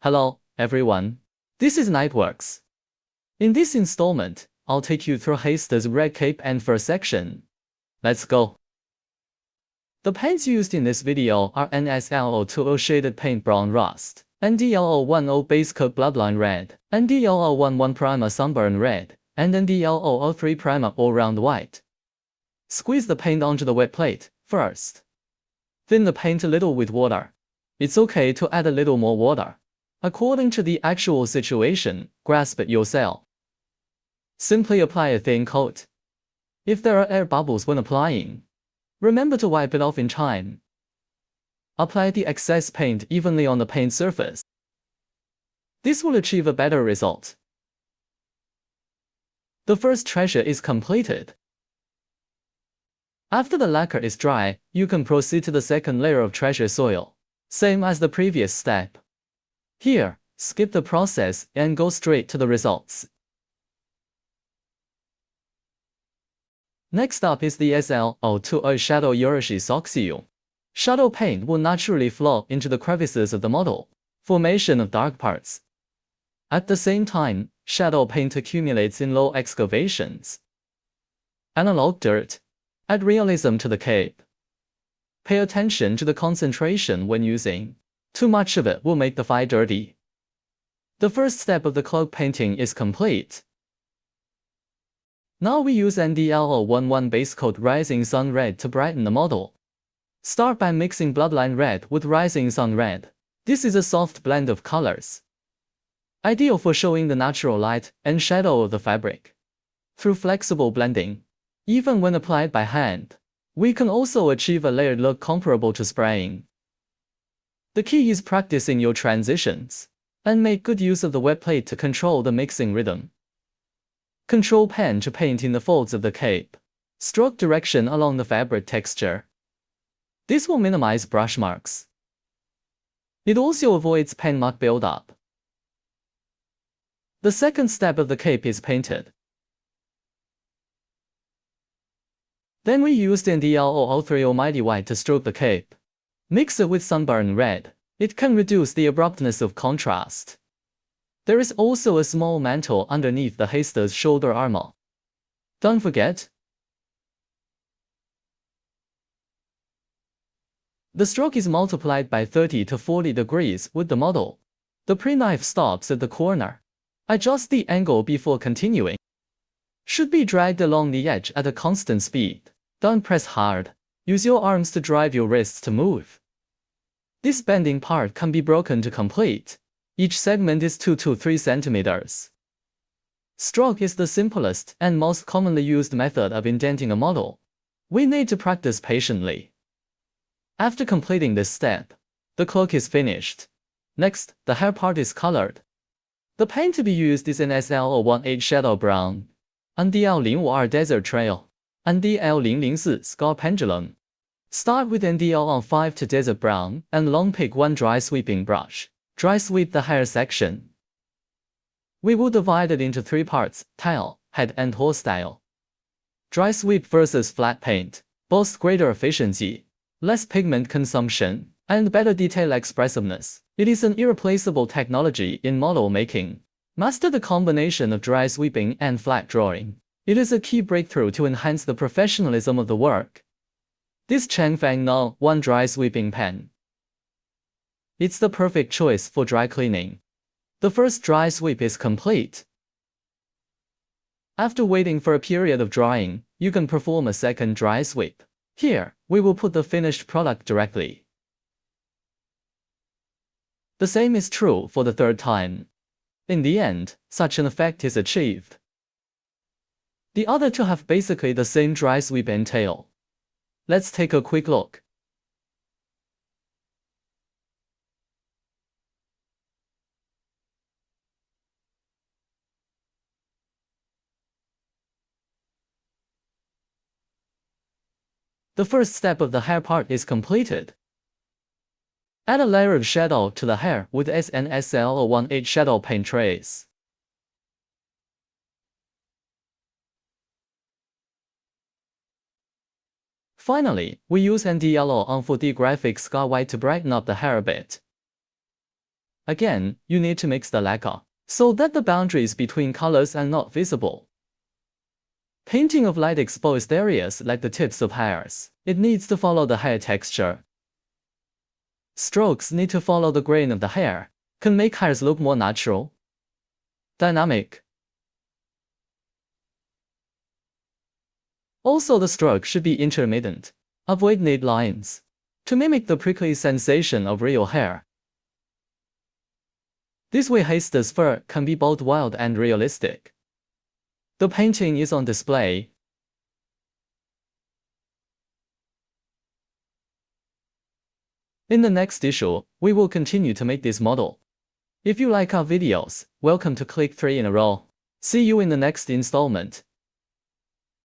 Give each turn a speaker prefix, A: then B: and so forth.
A: Hello, everyone. This is NightWorks. In this installment, I'll take you through Haste's red cape and fur section. Let's go. The paints used in this video are NSL020 shaded paint brown rust, NDL010 base coat bloodline red, NDL011 primer sunburn red, and NDL003 primer all-round white. Squeeze the paint onto the wet plate first. Thin the paint a little with water. It's okay to add a little more water. According to the actual situation, grasp it yourself. Simply apply a thin coat. If there are air bubbles when applying, remember to wipe it off in time. Apply the excess paint evenly on the paint surface. This will achieve a better result. The first treasure is completed. After the lacquer is dry, you can proceed to the second layer of treasure soil, same as the previous step. Here, skip the process and go straight to the results. Next up is the SL020 Shadow Yorashi Soxio. Shadow paint will naturally flow into the crevices of the model, formation of dark parts. At the same time, shadow paint accumulates in low excavations. Analog dirt. Add realism to the cape. Pay attention to the concentration when using. Too much of it will make the file dirty. The first step of the cloak painting is complete. Now we use NDL011 base coat Rising Sun Red to brighten the model. Start by mixing Bloodline Red with Rising Sun Red. This is a soft blend of colors, ideal for showing the natural light and shadow of the fabric. Through flexible blending, even when applied by hand, we can also achieve a layered look comparable to spraying. The key is practicing your transitions, and make good use of the wet plate to control the mixing rhythm. Control pen to paint in the folds of the cape. Stroke direction along the fabric texture. This will minimize brush marks. It also avoids pen mark buildup. The second step of the cape is painted. Then we used NDL003 Almighty White to stroke the cape. Mix it with Sunburn Red. It can reduce the abruptness of contrast. There is also a small mantle underneath the Haste's shoulder armor. Don't forget. The stroke is multiplied by 30 to 40 degrees with the model. The pre-knife stops at the corner. Adjust the angle before continuing. Should be dragged along the edge at a constant speed. Don't press hard. Use your arms to drive your wrists to move. This bending part can be broken to complete. Each segment is 2 to 3 centimeters. Stroke is the simplest and most commonly used method of indenting a model. We need to practice patiently. After completing this step, the cloak is finished. Next, the hair part is colored. The paint to be used is an SL018 Shadow Brown, NDL052 Desert Trail, NDL004 Scar Pendulum. Start with NDL05 to Desert Brown and long pick one dry sweeping brush. Dry sweep the hair section. We will divide it into 3 parts: tail, head and hairstyle. Dry sweep versus flat paint. Both greater efficiency, less pigment consumption, and better detail expressiveness. It is an irreplaceable technology in model making. Master the combination of dry sweeping and flat drawing. It is a key breakthrough to enhance the professionalism of the work. This Changfeng No. 1 dry sweeping pen. It's the perfect choice for dry cleaning. The first dry sweep is complete. After waiting for a period of drying, you can perform a second dry sweep. Here, we will put the finished product directly. The same is true for the third time. In the end, such an effect is achieved. The other two have basically the same dry sweep and tail. Let's take a quick look. The first step of the hair part is completed. Add a layer of shadow to the hair with SNSL018 shadow paint trace. Finally, we use NDL004 graphic scar white to brighten up the hair a bit. Again, you need to mix the lacquer, so that the boundaries between colors are not visible. Painting of light exposed areas like the tips of hairs. It needs to follow the hair texture. Strokes need to follow the grain of the hair, can make hairs look more natural. Dynamic. Also, the stroke should be intermittent. Avoid neat lines, to mimic the prickly sensation of real hair. This way Haster's fur can be both wild and realistic. The painting is on display. In the next issue, we will continue to make this model. If you like our videos, welcome to click 3 in a row. See you in the next installment.